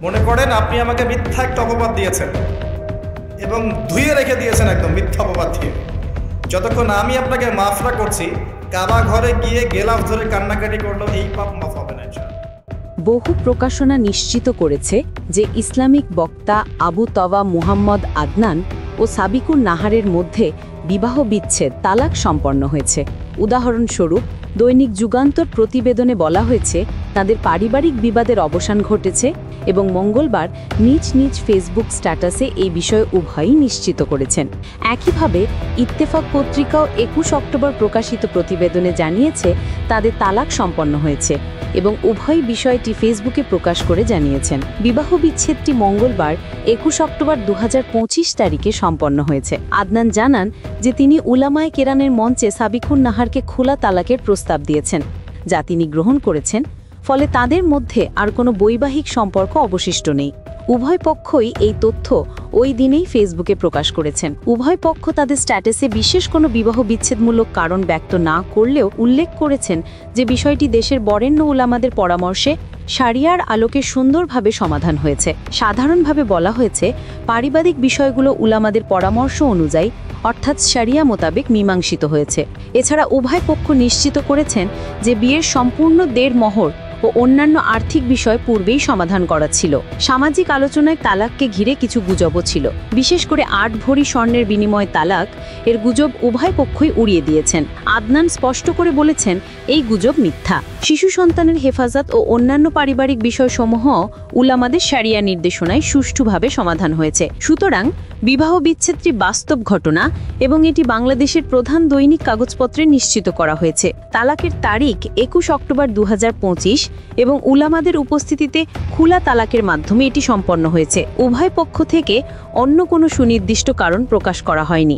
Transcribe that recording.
মনে করেন আপনি আমাকে মিথ্যা একটা অপবাদ দিয়েছেন এবং ধুয়ে রেখে দিয়েছেন একদম মিথ্যা অপবাদ দিয়ে। যতক্ষণ আমি আপনাকে মাফ না করছি, কাবা ঘরে গিয়ে গেলাফ ধরে কান্নাকাটি করলো, এই পাপ মাফ হবে না। বহু প্রকাশনা নিশ্চিত করেছে যে ইসলামিক বক্তা আবু তওয়া মুহাম্মদ আদনান ও সাবিকুন নাহারের মধ্যে বিবাহ বিচ্ছেদ তালাক সম্পন্ন হয়েছে। উদাহরণস্বরূপ দৈনিক যুগান্তর প্রতিবেদনে বলা হয়েছে তাদের পারিবারিক বিবাদের অবসান ঘটেছে এবং মঙ্গলবার নিজ নিজ ফেসবুক স্ট্যাটাসে এই বিষয়ে উভয়ই নিশ্চিত করেছেন। একইভাবে ইত্তেফাক পত্রিকাও ২১ অক্টোবর প্রকাশিত প্রতিবেদনে জানিয়েছে তাদের তালাক সম্পন্ন হয়েছে এবং উভয় বিষয়টি ফেসবুকে প্রকাশ করে জানিয়েছেন। বিবাহ বিচ্ছেদটি মঙ্গলবার ২১ অক্টোবর ২০২৫ তারিখে সম্পন্ন হয়েছে। আদনান জানান যে তিনি উলামায়ে কেরামের মঞ্চে সাবিকুন নাহারকে খোলা তালাকের প্রস্তাব দিয়েছেন, যা তিনি গ্রহণ করেছেন, ফলে তাদের মধ্যে আর কোনো বৈবাহিক সম্পর্ক অবশিষ্ট নেই। উভয় পক্ষই এই তথ্য ওই দিনেই ফেসবুকে প্রকাশ করেছেন। উভয় পক্ষ তাদের স্ট্যাটাসে বিশেষ কোনো বিবাহ বিচ্ছেদমূলক কারণ ব্যক্ত না করলেও উল্লেখ করেছেন যে বিষয়টি দেশের বরেণ্য উলামাদের পরামর্শে শারিয়ার আলোকে সুন্দরভাবে সমাধান হয়েছে। সাধারণভাবে বলা হয়েছে পারিবারিক বিষয়গুলো উলামাদের পরামর্শ অনুযায়ী অর্থাৎ শারিয়া মোতাবেক মীমাংসিত হয়েছে। এছাড়া উভয় পক্ষ নিশ্চিত করেছেন যে বিয়ের সম্পূর্ণ দেড়মোহর ও অন্যান্য আর্থিক বিষয় পূর্বেই সমাধান করা ছিল। সামাজিক আলোচনায় তালাককে ঘিরে কিছু গুজবও ছিল, বিশেষ করে ৮ ভরি স্বর্ণের বিনিময়ে তালাক এর গুজব উভয় পক্ষই উড়িয়ে দিয়েছেন। আদনান স্পষ্ট করে বলেছেন এই গুজব মিথ্যা। শিশু সন্তানের হেফাজত ও অন্যান্য পারিবারিক বিষয়সমূহ উলামাদের শারিয়া নির্দেশনায় সুষ্ঠুভাবে সমাধান হয়েছে। সুতরাং বিবাহ বিচ্ছেদটি বাস্তব ঘটনা এবং এটি বাংলাদেশের প্রধান দৈনিক কাগজপত্রে নিশ্চিত করা হয়েছে। তালাকের তারিখ ২১ অক্টোবর ২০২৫ এবং উলামাদের উপস্থিতিতে খোলা তালাকের মাধ্যমে এটি সম্পন্ন হয়েছে। উভয় পক্ষ থেকে অন্য কোনো সুনির্দিষ্ট কারণ প্রকাশ করা হয়নি।